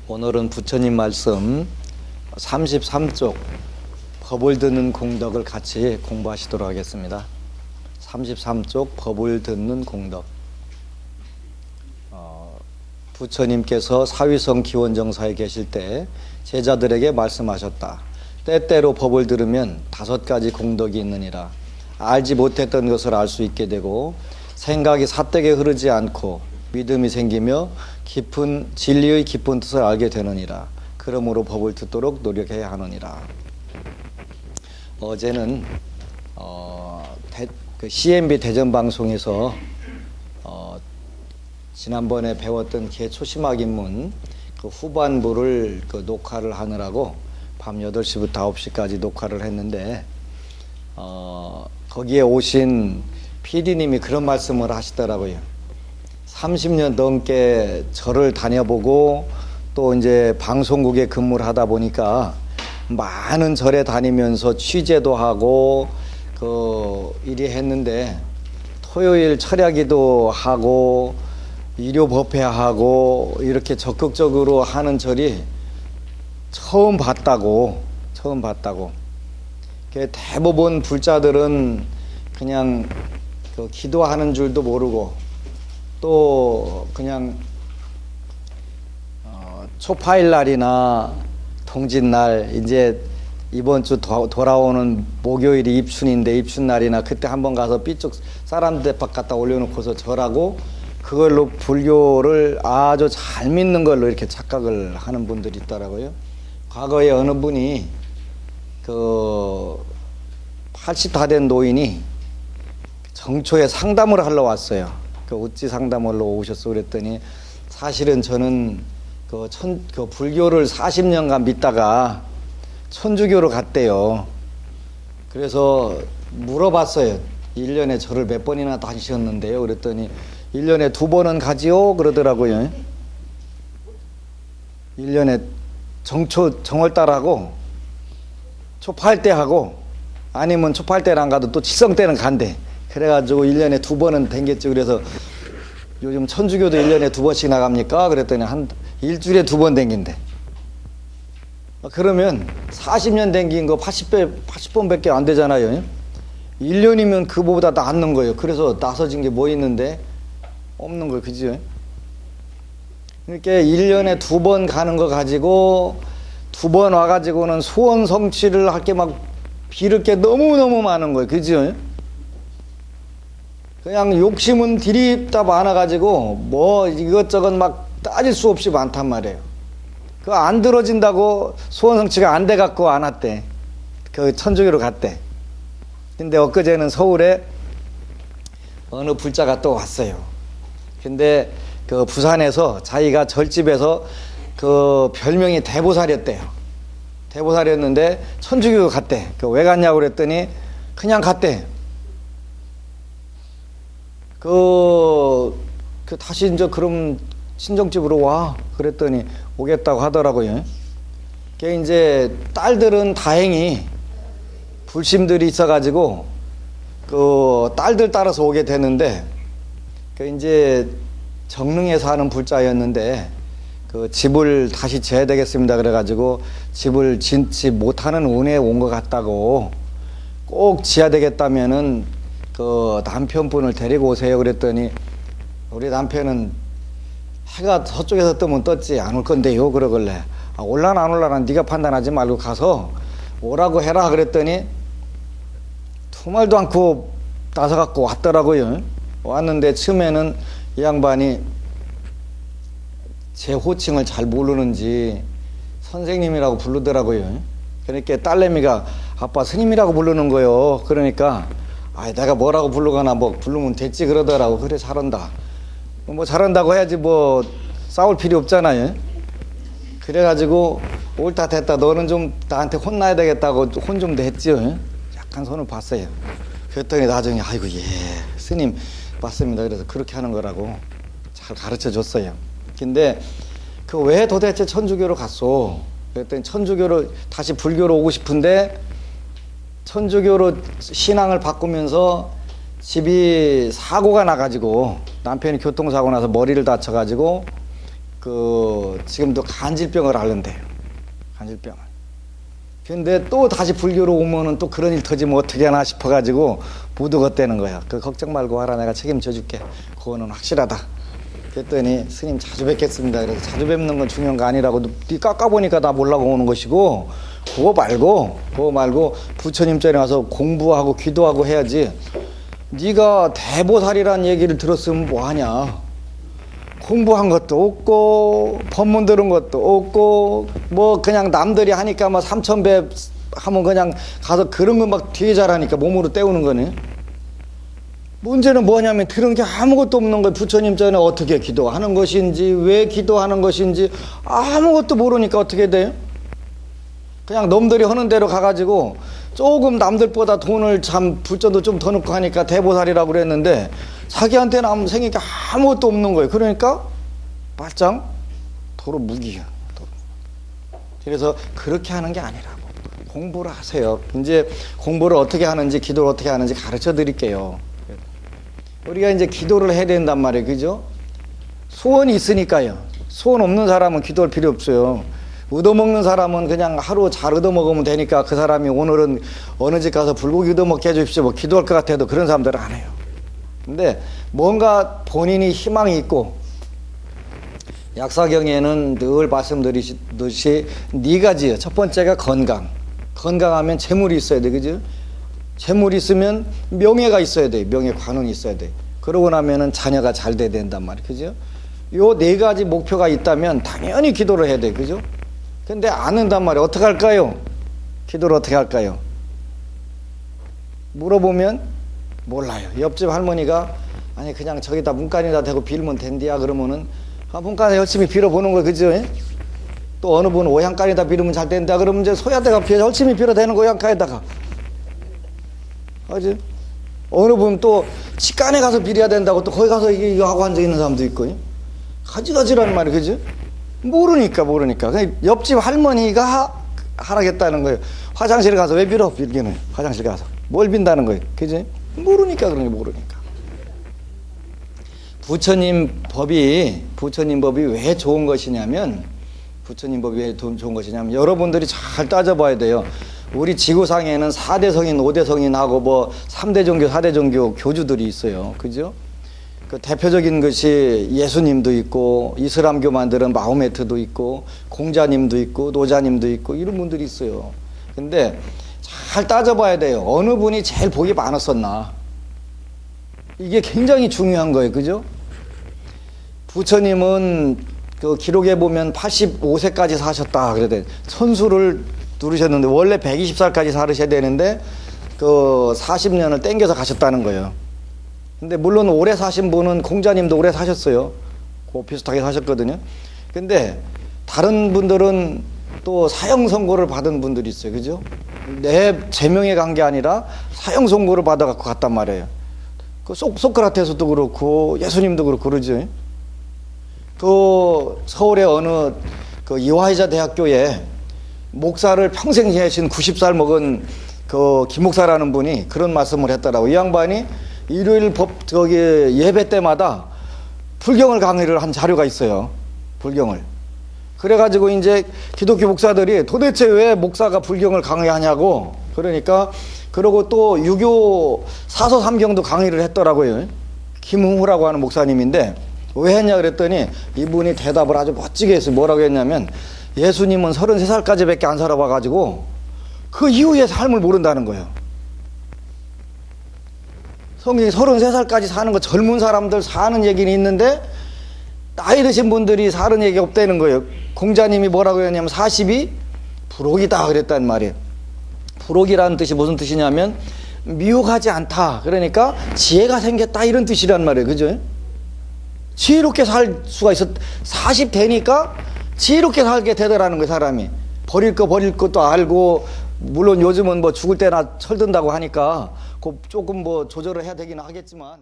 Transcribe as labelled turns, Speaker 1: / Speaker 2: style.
Speaker 1: 오늘은 부처님 말씀 33쪽 법을 듣는 공덕을 같이 공부하시도록 하겠습니다. 33쪽 법을 듣는 공덕. 부처님께서 사위성 기원정사에 계실 때 제자들에게 말씀하셨다. 때때로 법을 들으면 5가지 공덕이 있느니라. 알지 못했던 것을 알 수 있게 되고 생각이 삿되게 흐르지 않고 믿음이 생기며 깊은 진리의 깊은 뜻을 알게 되느니라. 그러므로 법을 듣도록 노력해야 하느니라. 어제는 CMB 대전방송에서 지난번에 배웠던 개초심학 입문 그 후반부를 녹화를 하느라고 밤 8시부터 9시까지 녹화를 했는데 거기에 오신 PD님이 그런 말씀을 하시더라고요. 30년 넘게 절을 다녀보고 또 이제 방송국에 근무를 하다 보니까 많은 절에 다니면서 취재도 하고 일이 했는데 토요일 철야기도 하고 일요법회하고 이렇게 적극적으로 하는 절이 처음 봤다고. 대부분 불자들은 그냥 기도하는 줄도 모르고 또 그냥 초파일 날이나 통진날, 이제 이번 주 돌아오는 목요일이 입춘인데 입춘날이나 그때 한번 가서 삐쭉 사람들 밖 갖다 올려놓고서 절하고 그걸로 불교를 아주 잘 믿는 걸로 이렇게 착각을 하는 분들이 있더라고요. 과거에 어느 분이 80 다 된 노인이 정초에 상담을 하러 왔어요. 어찌 상담을 하러 오셨어? 그랬더니 사실은 저는 불교를 40년간 믿다가 천주교로 갔대요. 그래서 물어봤어요. 1년에 절을 몇 번이나 다니셨는데요? 그랬더니 1년에 2번은 가지요? 그러더라고요. 1년에 정월달하고 초파할 때 하고 아니면 초파할 때는 안 가도 또 칠성 때는 간대. 그래가지고 1년에 2번은 댕겼죠. 그래서 요즘 천주교도 1년에 2번씩 나갑니까? 그랬더니 일주일에 2번 댕긴대. 그러면 40년 댕긴 거 80번밖에 안 되잖아요. 1년이면 그보다 낫는 거예요. 그래서 나서진 게 뭐 있는데? 없는 거예요. 그죠? 그러니까 1년에 2번 가는 거 가지고 2번 와가지고는 소원 성취를 할 게 막 빌을 게 너무너무 많은 거예요. 그죠? 그냥 욕심은 디립다 많아가지고 뭐 이것저것 막 따질 수 없이 많단 말이에요. 그거 안 들어진다고 소원 성취가 안 돼갖고 안 왔대. 천주교로 갔대. 근데 엊그제는 서울에 어느 불자가 또 왔어요. 근데 부산에서 자기가 절집에서 별명이 대보살이었대요. 대보살이었는데 천주교 갔대. 왜 갔냐고 그랬더니 그냥 갔대. 다시 이제 그럼 친정집으로 와. 그랬더니 오겠다고 하더라고요. 이제 딸들은 다행히 불심들이 있어가지고 딸들 따라서 오게 되는데 이제 정릉에 사는 불자였는데 집을 다시 지어야 되겠습니다. 그래가지고 집을 짓지 못하는 운에 온 것 같다고 꼭 지어야 되겠다면은 남편분을 데리고 오세요. 그랬더니 우리 남편은 해가 서쪽에서 뜨면 떴지 안 올 건데요. 그러길래 올라나 안 올라나 네가 판단하지 말고 가서 오라고 해라. 그랬더니 두 말도 않고 나서갖고 왔더라고요. 왔는데 처음에는 이 양반이 제 호칭을 잘 모르는지 선생님이라고 부르더라고요. 그러니까 딸내미가 아빠 스님이라고 부르는 거요. 그러니까 내가 뭐라고 부르거나 뭐 부르면 됐지 그러더라고. 그래 잘한다. 뭐 잘한다고 해야지 뭐 싸울 필요 없잖아요. 그래가지고 옳다 됐다 너는 좀 나한테 혼나야 되겠다고 혼 좀 냈죠. 약간 손을 봤어요. 그랬더니 나중에 아이고 예 스님 맞습니다. 그래서 그렇게 하는 거라고 잘 가르쳐 줬어요. 근데 왜 도대체 천주교로 갔어? 그랬더니 천주교로 다시 불교로 오고 싶은데 천주교로 신앙을 바꾸면서 집이 사고가 나가지고 남편이 교통사고 나서 머리를 다쳐가지고 지금도 간질병을 앓는데요. 간질병을. 근데 또 다시 불교로 오면은 또 그런 일 터지면 어떻게 하나 싶어가지고 부득었대는 거야. 걱정 말고 하라. 내가 책임져 줄게. 그거는 확실하다. 그랬더니 스님 자주 뵙겠습니다. 그래서 자주 뵙는 건 중요한 거 아니라고. 네 깎아보니까 나 몰라고 오는 것이고, 그거 말고 부처님 전에 와서 공부하고 기도하고 해야지. 네가 대보살이라는 얘기를 들었으면 뭐하냐. 공부한 것도 없고 법문 들은 것도 없고 뭐 그냥 남들이 하니까 막 3000배 하면 그냥 가서 그런 거 막 되게 잘하니까 몸으로 때우는 거네. 문제는 뭐냐면 들은 게 아무것도 없는 거예요. 부처님 전에 어떻게 기도하는 것인지 왜 기도하는 것인지 아무것도 모르니까 어떻게 돼요? 그냥 놈들이 하는 대로 가가지고 조금 남들보다 돈을 참 불전도 좀 더 넣고 하니까 대보살이라고 그랬는데 자기한테는 생긴 게 아무것도 없는 거예요. 그러니까 말짱 도로 무기야. 그래서 그렇게 하는 게 아니라고. 공부를 하세요. 이제 공부를 어떻게 하는지 기도를 어떻게 하는지 가르쳐 드릴게요. 우리가 이제 기도를 해야 된단 말이에요. 그죠? 소원이 있으니까요. 소원 없는 사람은 기도할 필요 없어요. 얻어먹는 사람은 그냥 하루 잘 얻어먹으면 되니까 그 사람이 오늘은 어느 집 가서 불고기 얻어먹게 해주십시오. 뭐 기도할 것 같아도 그런 사람들은 안 해요. 근데 뭔가 본인이 희망이 있고 약사경에는 늘 말씀드리듯이 네 가지예요. 첫 번째가 건강. 건강하면 재물이 있어야 돼. 그죠? 재물이 있으면 명예가 있어야 돼. 명예 관운이 있어야 돼. 그러고 나면은 자녀가 잘 돼야 된단 말이에요. 그죠? 요 네 가지 목표가 있다면 당연히 기도를 해야 돼. 그죠? 근데 안 한단 말이에요. 어떻게 할까요? 기도를 어떻게 할까요? 물어보면 몰라요. 옆집 할머니가 아니 그냥 저기다 문간에다 대고 빌면 된디야 그러면은 문간에 열심히 빌어보는 거예요. 그죠? 또 어느 분은 오향간에다 빌으면 잘 된다 그러면 이제 소야대가 열심히 빌어대는 거 오향간에다가 그지? 어느 분은 또 치간에 가서 빌어야 된다고 또 거기 가서 이거 하고 앉아있는 사람도 있고 가지가지라는 말이 그지? 모르니까 그냥 옆집 할머니가 하라겠다는 거예요. 화장실 가서 왜 빌어? 빌기는 화장실 가서 뭘 빈다는 거예요. 그지? 모르니까 그런 게 모르니까. 부처님 법이 왜 좋은 것이냐면 여러분들이 잘 따져봐야 돼요. 우리 지구상에는 4대 성인, 5대 성인하고 뭐 3대 종교, 4대 종교 교주들이 있어요. 그죠? 그 대표적인 것이 예수님도 있고 이슬람교 만드는 마호메트도 있고 공자님도 있고 노자님도 있고 이런 분들이 있어요. 근데 잘 따져봐야 돼요. 어느 분이 제일 복이 많았었나. 이게 굉장히 중요한 거예요. 그죠? 부처님은 그 기록에 보면 85세까지 사셨다 그래야 천수를 누르셨는데 원래 120살까지 살으셔야 되는데 그 40년을 땡겨서 가셨다는 거예요. 근데 물론 오래 사신 분은 공자님도 오래 사셨어요. 그 비슷하게 사셨거든요. 근데 다른 분들은 또 사형 선고를 받은 분들이 있어요. 그죠? 내 제명에 간 게 아니라 사형 선고를 받아갖고 갔단 말이에요. 그 소크라테스도 그렇고 예수님도 그렇고 그러죠. 그 서울의 어느 그 이화여자 대학교에 목사를 평생 지내신 90살 먹은 그 김목사라는 분이 그런 말씀을 했더라고. 이 양반이 일요일 예배 때마다 불경을 강의를 한 자료가 있어요. 불경을. 그래가지고 이제 기독교 목사들이 도대체 왜 목사가 불경을 강의하냐고. 그러니까 그러고 또 유교 사서 삼경도 강의를 했더라고요. 김흥후라고 하는 목사님인데 왜 했냐 그랬더니 이분이 대답을 아주 멋지게 했어요. 뭐라고 했냐면 예수님은 33살까지 밖에 안 살아봐가지고 그 이후의 삶을 모른다는 거예요. 성경이 33살까지 사는 거 젊은 사람들 사는 얘기는 있는데 나이 드신 분들이 사는 얘기 없다는 거예요. 공자님이 뭐라고 했냐면 40이 불옥이다 그랬단 말이에요. 불옥이라는 뜻이 무슨 뜻이냐면 미혹하지 않다. 그러니까 지혜가 생겼다 이런 뜻이란 말이에요. 그죠? 지혜롭게 살 수가 있어. 40 되니까 지혜롭게 살게 되더라는 거예요. 사람이 버릴 것도 알고 물론 요즘은 뭐 죽을 때나 철든다고 하니까 조금 뭐 조절을 해야 되긴 하겠지만